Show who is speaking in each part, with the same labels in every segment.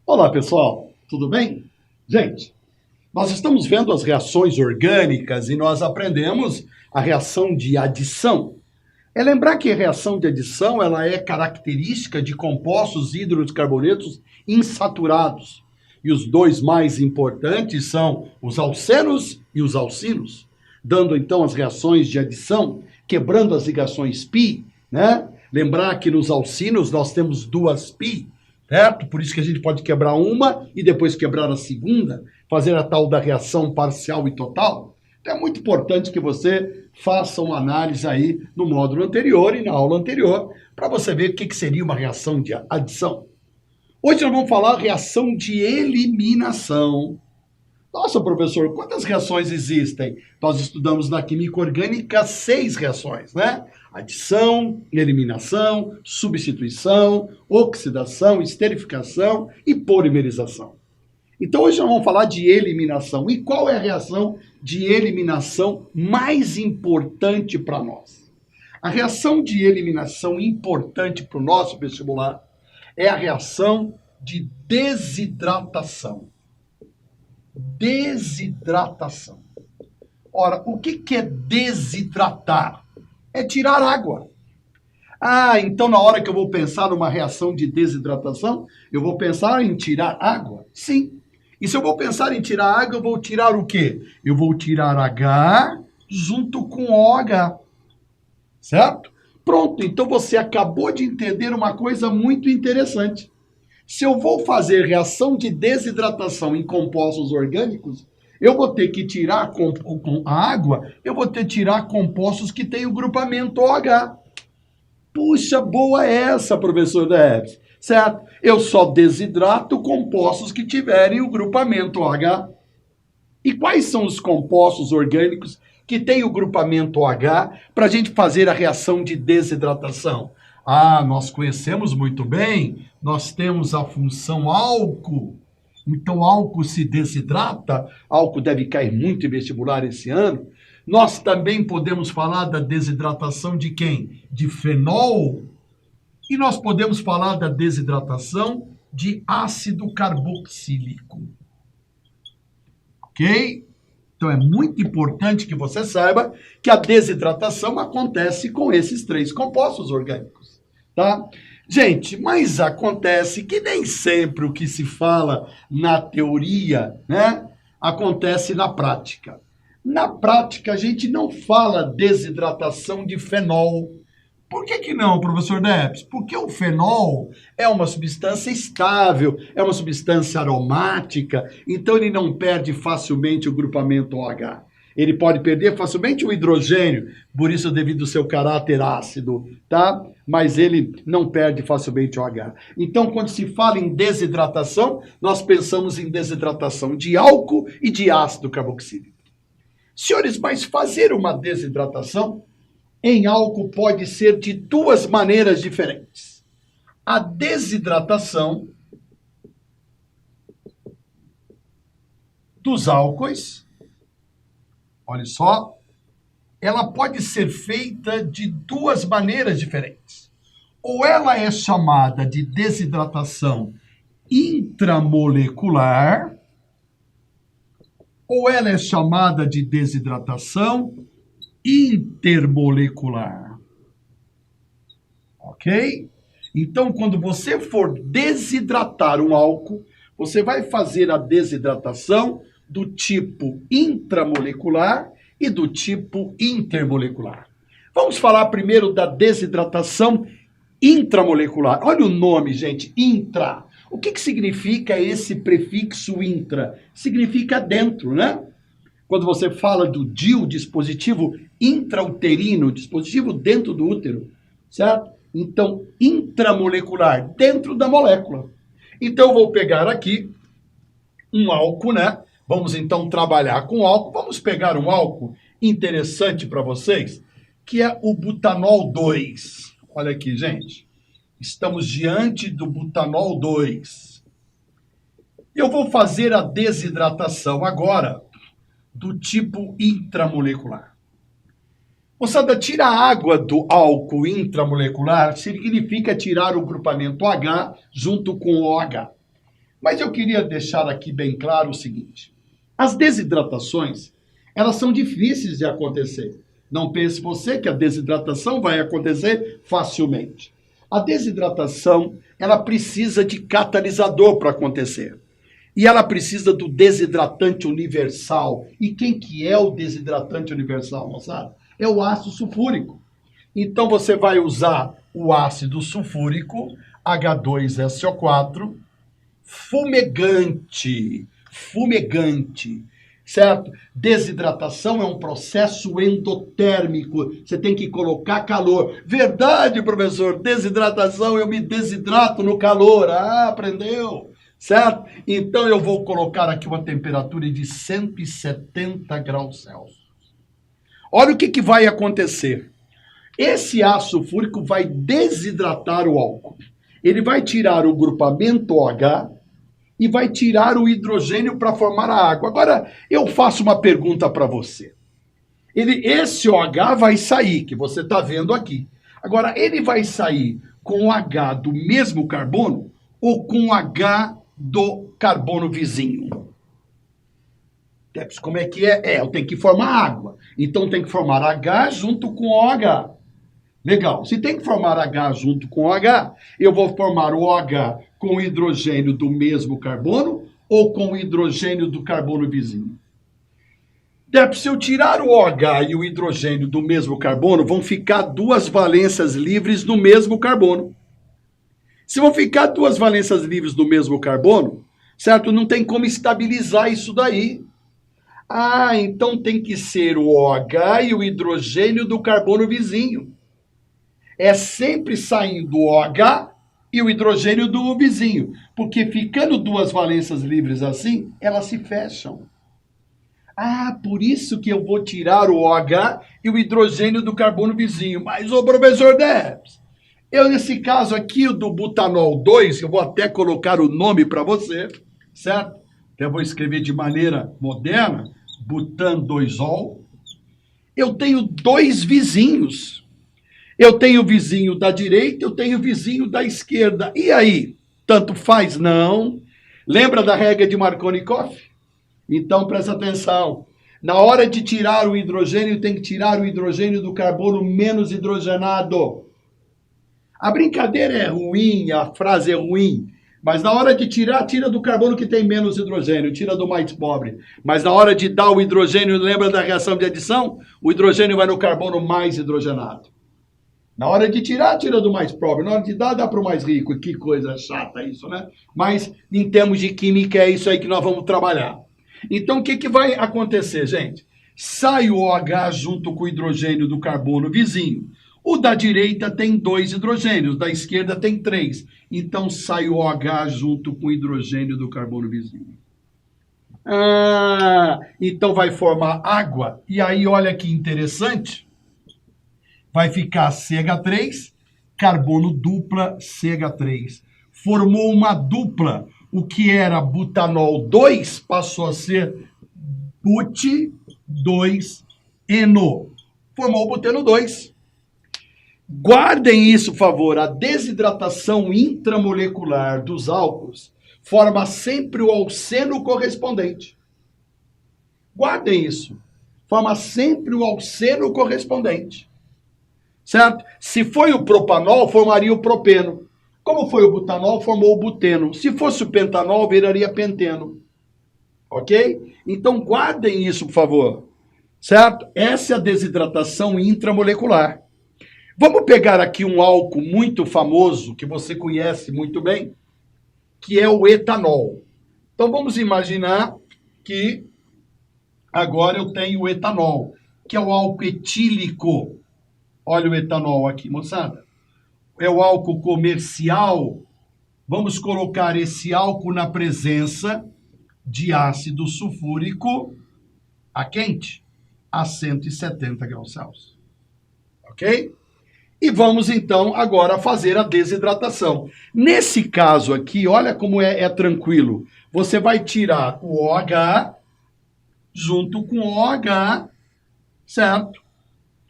Speaker 1: Olá, pessoal, tudo bem? Gente, nós estamos vendo as reações orgânicas e nós aprendemos a reação de adição. É lembrar que a reação de adição ela é característica de compostos hidrocarbonetos insaturados. E os dois mais importantes são os alcenos e os alcinos, dando então as reações de adição, quebrando as ligações pi, né? Lembrar que nos alcinos nós temos duas pi, certo? Por isso que a gente pode quebrar uma e depois quebrar a segunda, fazer a tal da reação parcial e total. Então é muito importante que você faça uma análise aí no módulo anterior e na aula anterior, para você ver o que seria uma reação de adição. Hoje nós vamos falar reação de eliminação. Nossa, professor, quantas reações existem? Nós estudamos na química orgânica 6 reações, né? Adição, eliminação, substituição, oxidação, esterificação e polimerização. Então hoje nós vamos falar de eliminação. E qual é a reação de eliminação mais importante para nós? A reação de eliminação importante para o nosso vestibular é a reação de desidratação. Desidratação. Ora, o que é desidratar? É tirar água. Ah, então na hora que eu vou pensar numa reação de desidratação, eu vou pensar em tirar água? Sim. E se eu vou pensar em tirar água, eu vou tirar o quê? Eu vou tirar H junto com OH. Certo? Pronto, então você acabou de entender uma coisa muito interessante. Se eu vou fazer reação de desidratação em compostos orgânicos, eu vou ter que tirar com a água, eu vou ter que tirar compostos que têm o grupamento OH. Puxa, boa essa, professor Debs. Certo? Eu só desidrato compostos que tiverem o grupamento OH. E quais são os compostos orgânicos que têm o grupamento OH para a gente fazer a reação de desidratação? Ah, nós conhecemos muito bem, nós temos a função álcool. Então, álcool se desidrata, álcool deve cair muito em vestibular esse ano. Nós também podemos falar da desidratação de quem? De fenol. E nós podemos falar da desidratação de ácido carboxílico. Ok? Então é muito importante que você saiba que a desidratação acontece com esses 3 compostos orgânicos, tá? Gente, mas acontece que nem sempre o que se fala na teoria, né, acontece na prática. Na prática, a gente não fala desidratação de fenol. Por que não, professor Debs? Porque o fenol é uma substância estável, é uma substância aromática, então ele não perde facilmente o grupamento OH. Ele pode perder facilmente o hidrogênio, por isso devido ao seu caráter ácido, tá? Mas ele não perde facilmente o OH. Então, quando se fala em desidratação, nós pensamos em desidratação de álcool e de ácido carboxílico. Senhores, mas fazer uma desidratação em álcool pode ser de 2 maneiras diferentes. A desidratação dos álcoois, olha só, ela pode ser feita de 2 maneiras diferentes. Ou ela é chamada de desidratação intramolecular, ou ela é chamada de desidratação intermolecular. Ok? Então, quando você for desidratar um álcool, você vai fazer a desidratação do tipo intramolecular e do tipo intermolecular. Vamos falar primeiro da desidratação intramolecular. Olha o nome, gente, intra. O que significa esse prefixo intra? Significa dentro, né? Quando você fala do DIU, dispositivo intrauterino, dispositivo dentro do útero, certo? Então, intramolecular, dentro da molécula. Então, eu vou pegar aqui um álcool, né? Vamos, então, trabalhar com álcool. Vamos pegar um álcool interessante para vocês, que é o butanol 2. Olha aqui, gente. Estamos diante do butanol 2. Eu vou fazer a desidratação agora do tipo intramolecular. Moçada, tirar a água do álcool intramolecular significa tirar o grupamento H junto com o OH. Mas eu queria deixar aqui bem claro o seguinte. As desidratações, elas são difíceis de acontecer. Não pense você que a desidratação vai acontecer facilmente. A desidratação, ela precisa de catalisador para acontecer. E ela precisa do desidratante universal. E quem que é o desidratante universal, moçada? É o ácido sulfúrico. Então você vai usar o ácido sulfúrico, H2SO4, fumegante, certo? Desidratação é um processo endotérmico, você tem que colocar calor. Verdade, professor, desidratação, eu me desidrato no calor. Ah, aprendeu? Certo? Então eu vou colocar aqui uma temperatura de 170 graus Celsius. Olha o que vai acontecer. Esse ácido sulfúrico vai desidratar o álcool. Ele vai tirar o grupamento OH e vai tirar o hidrogênio para formar a água. Agora, eu faço uma pergunta para você. Esse OH vai sair, que você está vendo aqui. Agora, ele vai sair com o H do mesmo carbono ou com o H do carbono vizinho? Como é que é? Eu tenho que formar água. Então, tem que formar H junto com OH. Legal. Se tem que formar H junto com OH, eu vou formar o OH com o hidrogênio do mesmo carbono ou com o hidrogênio do carbono vizinho? Se eu tirar o OH e o hidrogênio do mesmo carbono, vão ficar duas valências livres do mesmo carbono. Se vão ficar duas valências livres do mesmo carbono, certo? Não tem como estabilizar isso daí. Ah, então tem que ser o OH e o hidrogênio do carbono vizinho. É sempre saindo o OH e o hidrogênio do vizinho, porque ficando duas valências livres assim, elas se fecham. Ah, por isso que eu vou tirar o OH e o hidrogênio do carbono vizinho. Mas, ô professor Debs, nesse caso aqui, o do butanol 2, eu vou até colocar o nome para você, certo? Eu vou escrever de maneira moderna, butan 2-ol. Eu tenho dois vizinhos. Eu tenho o vizinho da direita, eu tenho o vizinho da esquerda. E aí? Tanto faz? Não. Lembra da regra de Markovnikov? Então, presta atenção. Na hora de tirar o hidrogênio, tem que tirar o hidrogênio do carbono menos hidrogenado. A brincadeira é ruim, a frase é ruim. Mas na hora de tirar, tira do carbono que tem menos hidrogênio, tira do mais pobre. Mas na hora de dar o hidrogênio, lembra da reação de adição? O hidrogênio vai no carbono mais hidrogenado. Na hora de tirar, tira do mais pobre. Na hora de dar, dá para o mais rico. Que coisa chata isso, né? Mas, em termos de química, é isso aí que nós vamos trabalhar. Então, o que vai acontecer, gente? Sai o OH junto com o hidrogênio do carbono vizinho. O da direita tem 2 hidrogênios, da esquerda tem 3. Então, sai o OH junto com o hidrogênio do carbono vizinho. Ah, então vai formar água. E aí, olha que interessante. Vai ficar CH3, carbono dupla, CH3. Formou uma dupla. O que era butanol 2 passou a ser but2-eno. Formou o buteno 2. Guardem isso, por favor. A desidratação intramolecular dos álcools forma sempre o alceno correspondente. Guardem isso. Forma sempre o alceno correspondente. Certo? Se foi o propanol, formaria o propeno. Como foi o butanol, formou o buteno. Se fosse o pentanol, viraria penteno. Ok? Então, guardem isso, por favor. Certo? Essa é a desidratação intramolecular. Vamos pegar aqui um álcool muito famoso, que você conhece muito bem, que é o etanol. Então, vamos imaginar que agora eu tenho o etanol, que é o álcool etílico. Olha o etanol aqui, moçada. É o álcool comercial. Vamos colocar esse álcool na presença de ácido sulfúrico a quente, a 170 graus Celsius. Ok? E vamos, então, agora fazer a desidratação. Nesse caso aqui, olha como é tranquilo. Você vai tirar o OH junto com o OH, certo?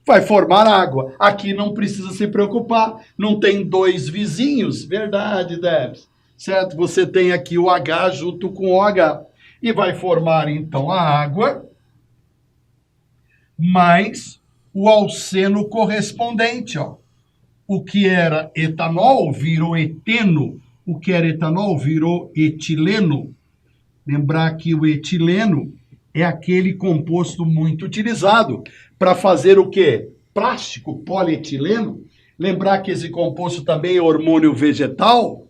Speaker 1: Vai formar água. Aqui não precisa se preocupar. Não tem 2 vizinhos. Verdade, Debs. certo? Você tem aqui o H junto com o OH. E vai formar, então, a água mais o alceno correspondente, ó. O que era etanol virou eteno, o que era etanol virou etileno. Lembrar que o etileno é aquele composto muito utilizado para fazer o quê? Plástico, polietileno. Lembrar que esse composto também é hormônio vegetal.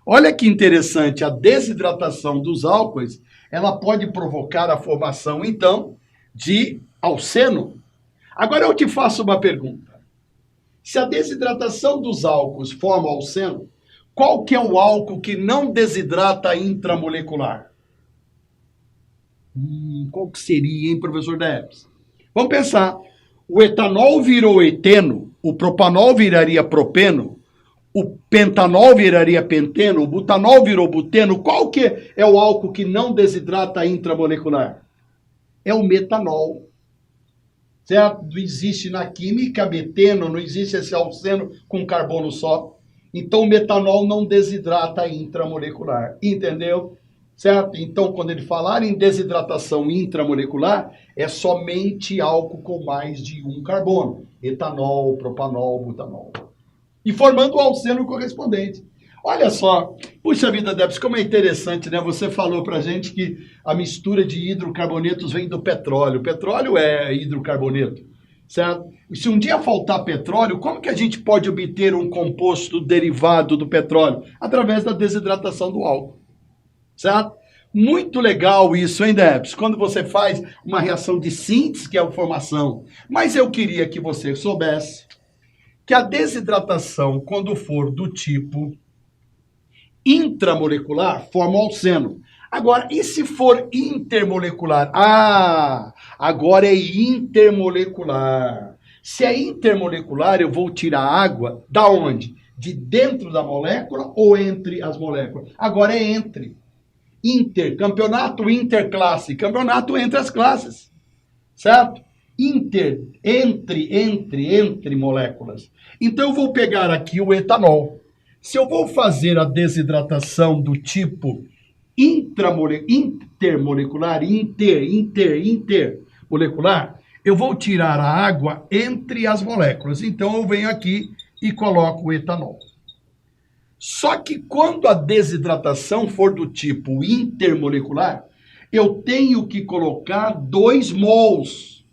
Speaker 1: Olha que interessante, a desidratação dos álcoois, ela pode provocar a formação, então, de alceno. Agora eu te faço uma pergunta. Se a desidratação dos álcoois forma alceno, qual que é o álcool que não desidrata intramolecular? Qual que seria, hein, professor Debs? Vamos pensar. O etanol virou eteno, o propanol viraria propeno, o pentanol viraria penteno, o butanol virou buteno. Qual que é o álcool que não desidrata intramolecular? É o metanol. Certo? Não existe na química meteno, não existe esse alceno com carbono só. Então, o metanol não desidrata intramolecular. Entendeu? Certo? Então, quando ele falar em desidratação intramolecular, é somente álcool com mais de um carbono. Etanol, propanol, butanol. E formando o alceno correspondente. Olha só, puxa vida, Debs, como é interessante, né? Você falou pra gente que a mistura de hidrocarbonetos vem do petróleo. O petróleo é hidrocarboneto, certo? E se um dia faltar petróleo, como que a gente pode obter um composto derivado do petróleo? Através da desidratação do álcool, certo? Muito legal isso, hein, Debs? Quando você faz uma reação de síntese, que é a formação. Mas eu queria que você soubesse que a desidratação, quando for do tipo intramolecular, forma alceno. Agora, e se for intermolecular? Ah, agora é intermolecular. Se é intermolecular, eu vou tirar água da onde? De dentro da molécula ou entre as moléculas? Agora é entre. Inter, campeonato interclasse, campeonato entre as classes, certo? Inter, entre moléculas. Então eu vou pegar aqui o etanol. Se eu vou fazer a desidratação do tipo intermolecular, intermolecular, eu vou tirar a água entre as moléculas. Então eu venho aqui e coloco o etanol. Só que quando a desidratação for do tipo intermolecular, eu tenho que colocar 2 mols.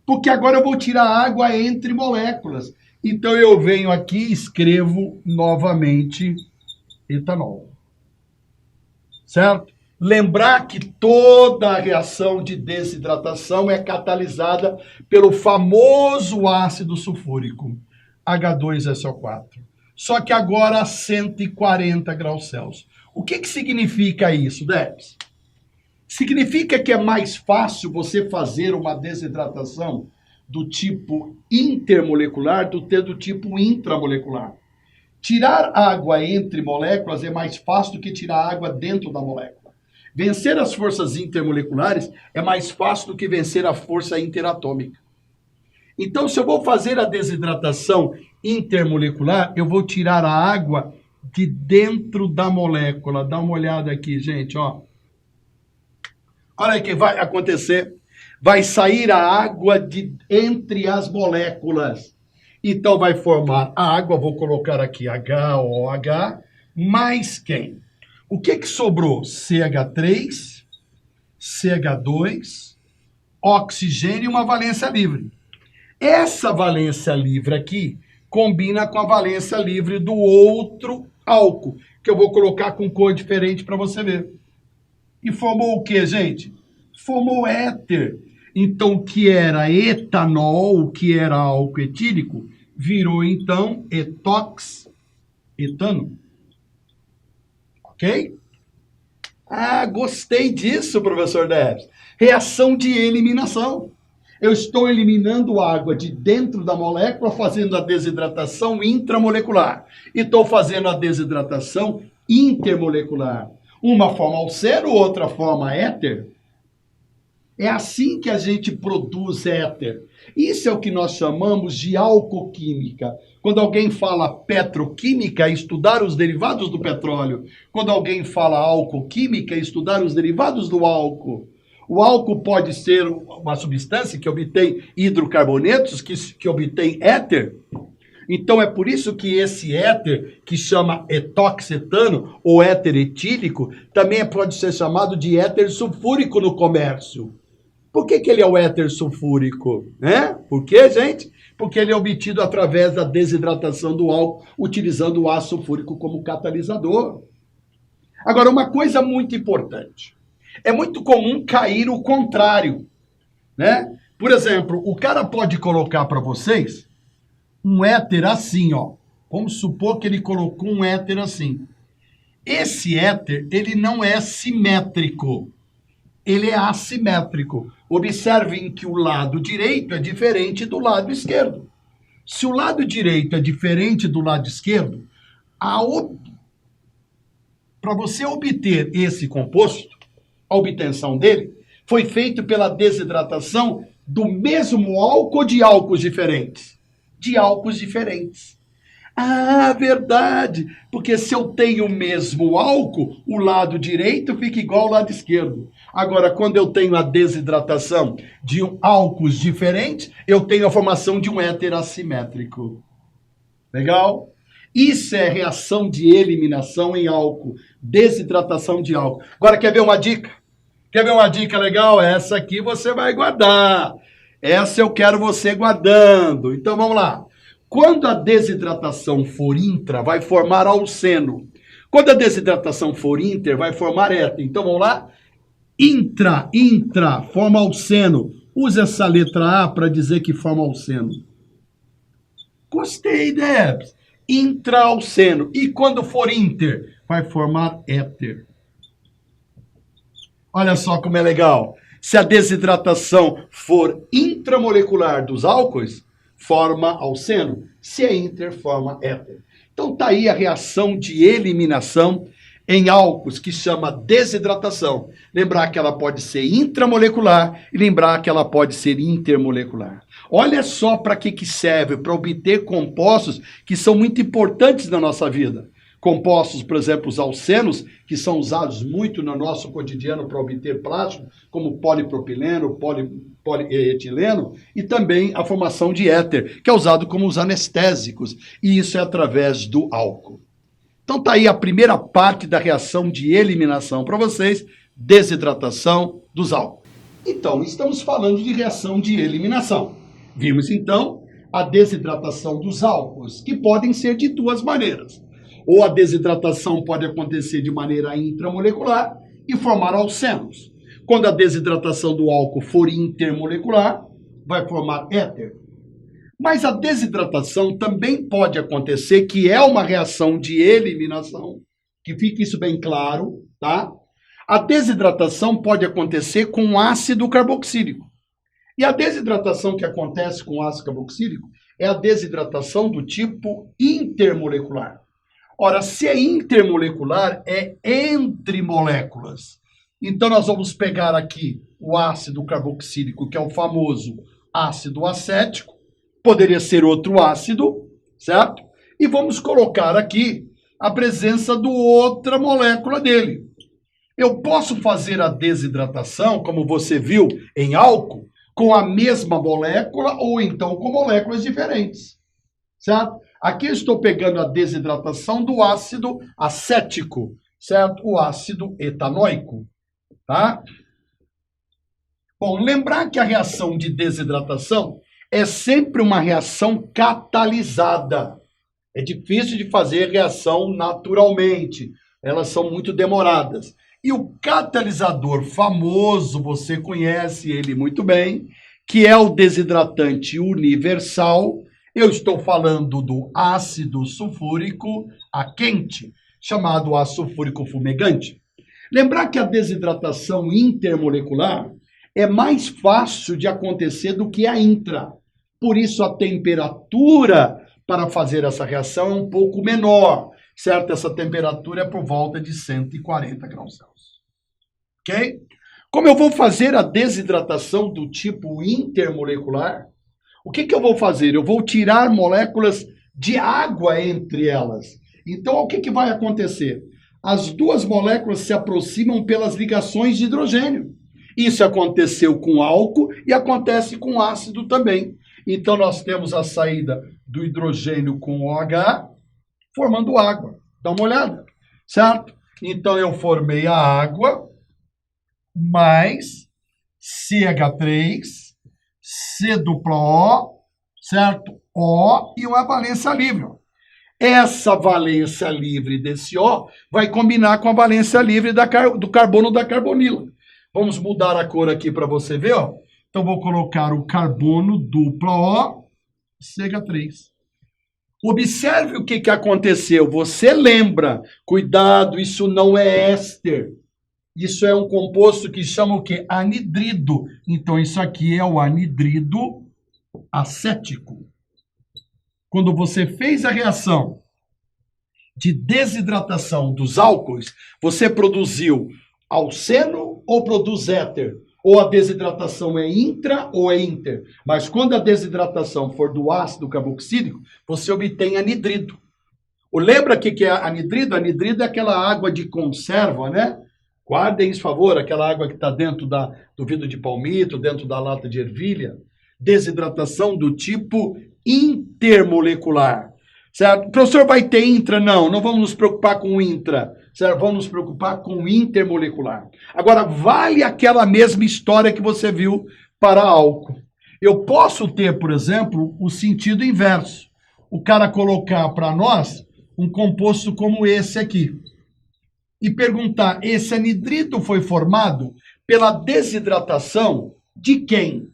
Speaker 1: Porque agora eu vou tirar a água entre moléculas. Então eu venho aqui e escrevo novamente etanol. Certo? Lembrar que toda a reação de desidratação é catalisada pelo famoso ácido sulfúrico, H2SO4. Só que agora a 140 graus Celsius. O que significa isso, Debs? Significa que é mais fácil você fazer uma desidratação do tipo intermolecular do que do tipo intramolecular. Tirar água entre moléculas é mais fácil do que tirar água dentro da molécula. Vencer as forças intermoleculares é mais fácil do que vencer a força interatômica. Então, se eu vou fazer a desidratação intermolecular, eu vou tirar a água de dentro da molécula. Dá uma olhada aqui, gente, ó. Olha o que vai acontecer. Vai sair a água de entre as moléculas. Então, vai formar a água, vou colocar aqui HOH, mais quem? O que sobrou? CH3, CH2, oxigênio e uma valência livre. Essa valência livre aqui combina com a valência livre do outro álcool, que eu vou colocar com cor diferente para você ver. E formou o que, gente? Formou éter. Então, o que era etanol, o que era álcool etílico, virou, então, etano. Ok? Ah, gostei disso, professor Debs. Reação de eliminação. Eu estou eliminando água de dentro da molécula, fazendo a desidratação intramolecular. E estou fazendo a desidratação intermolecular. Uma forma alceno, outra forma éter. É assim que a gente produz éter. Isso é o que nós chamamos de alcoquímica. Quando alguém fala petroquímica, é estudar os derivados do petróleo. Quando alguém fala alcoquímica, é estudar os derivados do álcool. O álcool pode ser uma substância que obtém hidrocarbonetos, que obtém éter. Então é por isso que esse éter, que chama etoxetano ou éter etílico, também pode ser chamado de éter sulfúrico no comércio. Por que ele é o éter sulfúrico? Por quê, gente? Porque ele é obtido através da desidratação do álcool, utilizando o ácido sulfúrico como catalisador. Agora, uma coisa muito importante. É muito comum cair o contrário, né? Por exemplo, o cara pode colocar para vocês um éter assim, ó. Vamos supor que ele colocou um éter assim. Esse éter, ele não é simétrico. Ele é assimétrico. Observem que o lado direito é diferente do lado esquerdo. Se o lado direito é diferente do lado esquerdo, para você obter esse composto, a obtenção dele foi feita pela desidratação do mesmo álcool de álcools diferentes. De álcools diferentes. Ah, verdade, porque se eu tenho o mesmo álcool, o lado direito fica igual ao lado esquerdo. Agora, quando eu tenho a desidratação de álcools diferentes, eu tenho a formação de um éter assimétrico. Legal? Isso é reação de eliminação em álcool, desidratação de álcool. Agora, quer ver uma dica? Quer ver uma dica legal? Essa aqui você vai guardar. Essa eu quero você guardando. Então, vamos lá. Quando a desidratação for intra, vai formar alceno. Quando a desidratação for inter, vai formar éter. Então, vamos lá? Intra, forma alceno. Use essa letra A para dizer que forma alceno. Gostei, Debs. Intraalceno. E quando for inter, vai formar éter. Olha só como é legal. Se a desidratação for intramolecular dos álcools, forma alceno. Se é inter, forma éter. Então tá aí a reação de eliminação em álcools, que chama desidratação. Lembrar que ela pode ser intramolecular e lembrar que ela pode ser intermolecular. Olha só para que serve, para obter compostos que são muito importantes na nossa vida. Compostos, por exemplo, os alcenos, que são usados muito no nosso cotidiano para obter plástico, como polipropileno, polietileno, e também a formação de éter, que é usado como os anestésicos, e isso é através do álcool. Então tá aí a primeira parte da reação de eliminação para vocês, desidratação dos álcools. Então, estamos falando de reação de eliminação. Vimos, então, a desidratação dos álcools, que podem ser de duas maneiras. Ou a desidratação pode acontecer de maneira intramolecular e formar alcenos. Quando a desidratação do álcool for intermolecular, vai formar éter. Mas a desidratação também pode acontecer, que é uma reação de eliminação, que fique isso bem claro, tá? A desidratação pode acontecer com ácido carboxílico. E a desidratação que acontece com ácido carboxílico é a desidratação do tipo intermolecular. Ora, se é intermolecular, é entre moléculas. Então, nós vamos pegar aqui o ácido carboxílico, que é o famoso ácido acético, poderia ser outro ácido, certo? E vamos colocar aqui a presença do outra molécula dele. Eu posso fazer a desidratação, como você viu, em álcool, com a mesma molécula ou então com moléculas diferentes, certo? Aqui eu estou pegando a desidratação do ácido acético, certo? O ácido etanoico, tá? Bom, lembrar que a reação de desidratação é sempre uma reação catalisada. É difícil de fazer reação naturalmente. Elas são muito demoradas. E o catalisador famoso, você conhece ele muito bem, que é o desidratante universal. Eu estou falando do ácido sulfúrico a quente, chamado ácido sulfúrico fumegante. Lembrar que a desidratação intermolecular é mais fácil de acontecer do que a intra. Por isso, a temperatura para fazer essa reação é um pouco menor, certo? Essa temperatura é por volta de 140 graus Celsius. Ok? Como eu vou fazer a desidratação do tipo intermolecular, o que eu vou fazer? Eu vou tirar moléculas de água entre elas. Então, o que vai acontecer? As duas moléculas se aproximam pelas ligações de hidrogênio. Isso aconteceu com álcool e acontece com ácido também. Então, nós temos a saída do hidrogênio com OH, formando água. Dá uma olhada, certo? Então, eu formei a água mais CH3, C dupla O, certo? O e uma valência livre. Essa valência livre desse O vai combinar com a valência livre do carbono da carbonila. Vamos mudar a cor aqui para você ver, ó. Então, vou colocar o carbono dupla O, CH3. Observe o que aconteceu. Você lembra, cuidado, isso não é éster. Isso é um composto que chama o quê? Anidrido. Então, isso aqui é o anidrido acético. Quando você fez a reação de desidratação dos álcoois, você produziu alceno ou produz éter? Ou a desidratação é intra ou é inter? Mas quando a desidratação for do ácido carboxílico, você obtém anidrido. Lembra o que é anidrido? Anidrido é aquela água de conserva, né? Guardem isso, por favor, aquela água que está dentro do vidro de palmito, dentro da lata de ervilha. Desidratação do tipo intermolecular, certo? O professor vai ter intra? Não vamos nos preocupar com intra, certo? Vamos nos preocupar com intermolecular. Agora, vale aquela mesma história que você viu para álcool. Eu posso ter, por exemplo, o sentido inverso. O cara colocar para nós um composto como esse aqui e perguntar, esse anidrido foi formado pela desidratação de quem?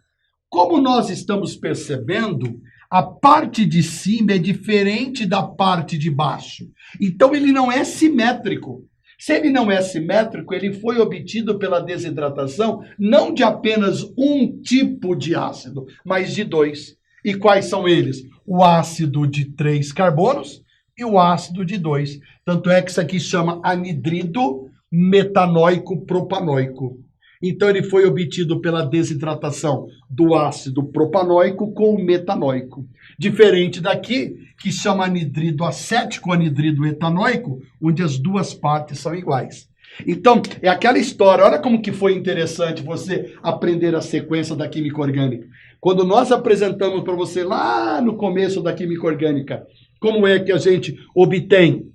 Speaker 1: Como nós estamos percebendo, a parte de cima é diferente da parte de baixo. Então, ele não é simétrico. Se ele não é simétrico, ele foi obtido pela desidratação não de apenas um tipo de ácido, mas de dois. E quais são eles? O ácido de 3 carbonos e o ácido de 2. Tanto é que isso aqui chama anidrido metanoico propanoico. Então, ele foi obtido pela desidratação do ácido propanoico com o metanoico. Diferente daqui, que chama anidrido acético, anidrido etanoico, onde as duas partes são iguais. Então, é aquela história. Olha como que foi interessante você aprender a sequência da química orgânica. Quando nós apresentamos para você lá no começo da química orgânica, como é que a gente obtém,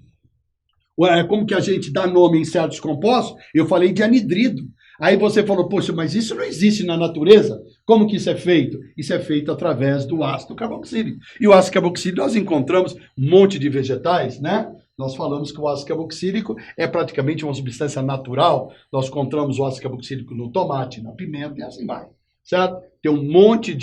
Speaker 1: como que a gente dá nome em certos compostos, eu falei de anidrido. Aí você falou, poxa, mas isso não existe na natureza? Como que isso é feito? Isso é feito através do ácido carboxílico. E o ácido carboxílico nós encontramos um monte de vegetais, né? Nós falamos que o ácido carboxílico é praticamente uma substância natural. Nós encontramos o ácido carboxílico no tomate, na pimenta e assim vai. Certo? Tem um monte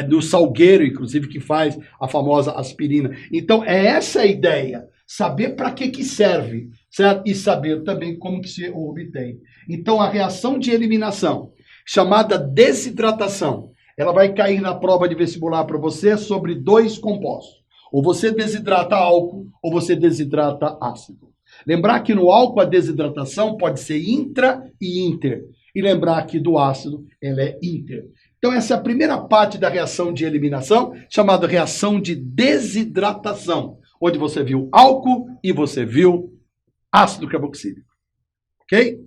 Speaker 1: do salgueiro, inclusive, que faz a famosa aspirina. Então, é essa a ideia. Saber para que serve, certo? E saber também como que se obtém. Então, a reação de eliminação, chamada desidratação, ela vai cair na prova de vestibular para você sobre 2 compostos. Ou você desidrata álcool, ou você desidrata ácido. Lembrar que no álcool a desidratação pode ser intra e inter. E lembrar que do ácido ela é inter. Então, essa é a primeira parte da reação de eliminação, chamada reação de desidratação, onde você viu álcool e você viu ácido carboxílico. Ok?